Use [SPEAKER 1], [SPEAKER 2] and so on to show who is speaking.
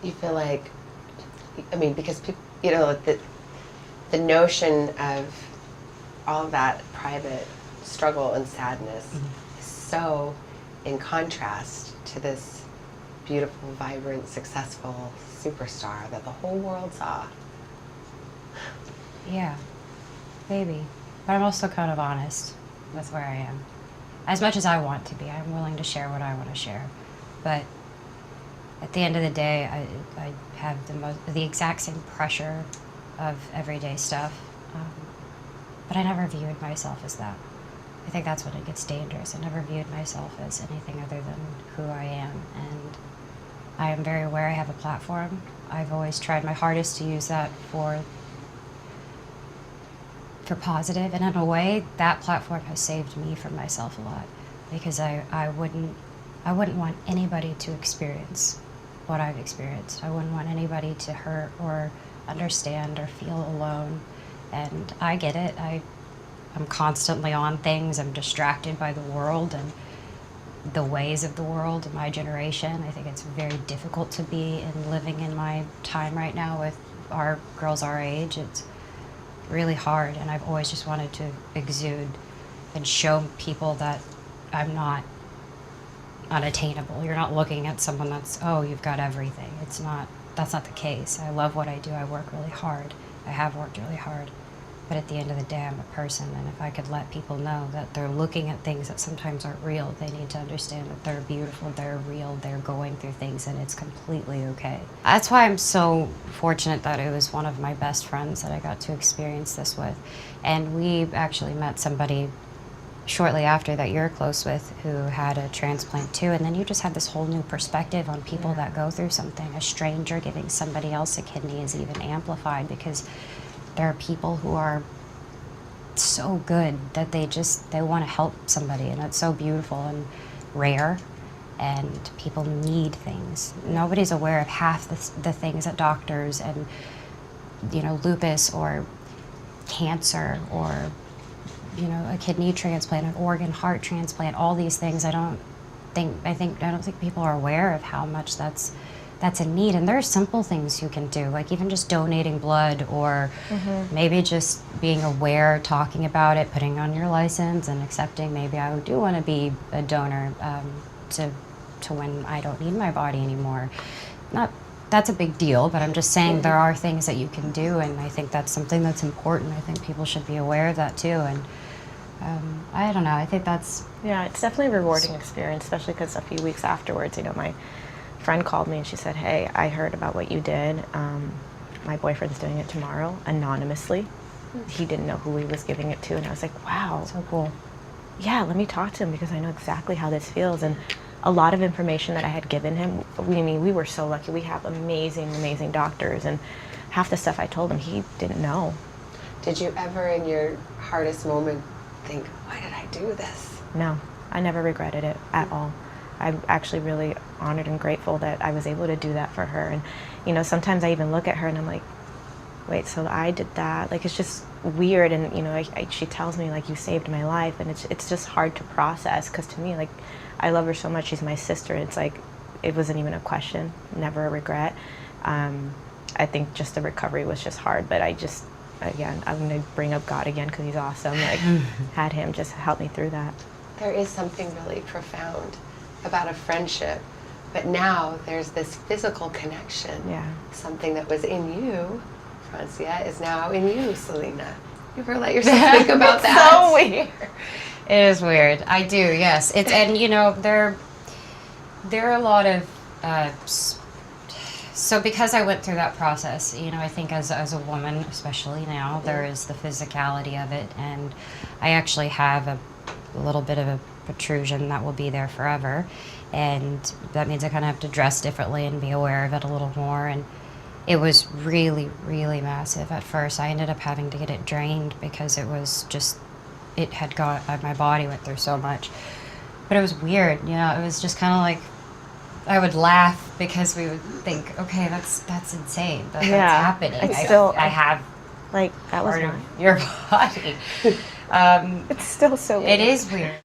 [SPEAKER 1] you feel like, I mean, because people, you know, the notion of all of that private struggle and sadness is so in contrast to this beautiful, vibrant, successful superstar that the whole world saw.
[SPEAKER 2] Yeah, maybe. But I'm also kind of honest with where I am. As much as I want to be, I'm willing to share what I want to share. But at the end of the day, I have the exact same pressure of everyday stuff. But I never viewed myself as that. I think that's when it gets dangerous. I never viewed myself as anything other than who I am. And I am very aware I have a platform. I've always tried my hardest to use that for positive, and in a way, that platform has saved me from myself a lot, because I wouldn't want anybody to experience what I've experienced. I wouldn't want anybody to hurt or understand or feel alone. And I get it. I'm constantly on things. I'm distracted by the world and the ways of the world and my generation. I think it's very difficult to be living in my time right now with our girls our age. It's really hard, and I've always just wanted to exude and show people that I'm not unattainable. You're not looking at someone that's, oh, you've got everything. That's not the case. I love what I do. I work really hard. I have worked really hard. But at the end of the day, I'm a person, and if I could let people know that they're looking at things that sometimes aren't real, they need to understand that they're beautiful, they're real, they're going through things, and it's completely okay. That's why I'm so fortunate that it was one of my best friends that I got to experience this with. And we actually met somebody shortly after that you're close with who had a transplant too, and then you just have this whole new perspective on people that go through something. A stranger giving somebody else a kidney is even amplified, because there are people who are so good that they want to help somebody, and that's so beautiful and rare, and people need things. Nobody's aware of half the things that doctors and, you know, lupus or cancer or, you know, a kidney transplant, an organ, heart transplant, all these things. I don't think people are aware of how much that's a need. And there are simple things you can do, like even just donating blood, or maybe just being aware, talking about it, putting on your license and accepting, maybe I do want to be a donor to when I don't need my body anymore. That's a big deal, but I'm just saying there are things that you can do, and I think that's something that's important. I think people should be aware of that too. And I don't know, I think that's...
[SPEAKER 3] Yeah, it's definitely a rewarding experience, especially because a few weeks afterwards, you know, my friend called me and she said, hey, I heard about what you did. My boyfriend's doing it tomorrow, anonymously. He didn't know who he was giving it to, and I was like, wow.
[SPEAKER 2] So cool.
[SPEAKER 3] Yeah, let me talk to him, because I know exactly how this feels. And a lot of information that I had given him, we were so lucky. We have amazing, amazing doctors, and half the stuff I told him, he didn't know.
[SPEAKER 1] Did you ever, in your hardest moment, think, why did I do this?
[SPEAKER 3] No, I never regretted it at all. I'm actually really honored and grateful that I was able to do that for her. And, you know, sometimes I even look at her and I'm like, wait, so I did that? Like, it's just weird. And, you know, she tells me, like, you saved my life. And it's just hard to process, because to me, like, I love her so much. She's my sister. It's like, it wasn't even a question, never a regret. I think just the recovery was just hard. But again, I'm going to bring up God again, because he's awesome. Like, had him just help me through that.
[SPEAKER 1] There is something really profound about a friendship, but now there's this physical connection.
[SPEAKER 3] Yeah.
[SPEAKER 1] Something that was in you, Francia, is now in you, Selena. You ever let yourself think about that?
[SPEAKER 3] So weird.
[SPEAKER 2] It is weird. I do, yes. And you know, there are a lot of so because I went through that process, you know, I think as a woman, especially now, there is the physicality of it, and I actually have a little bit of a protrusion that will be there forever, and that means I kind of have to dress differently and be aware of it a little more. And it was really, really massive at first. I ended up having to get it drained, because it was just, it had got, my body went through so much. But it was weird, you know, it was just kind of like, I would laugh, because we would think, okay, that's insane, that's happening. I have,
[SPEAKER 3] like, that was
[SPEAKER 2] part of your body.
[SPEAKER 3] It's still so weird.
[SPEAKER 2] It is weird.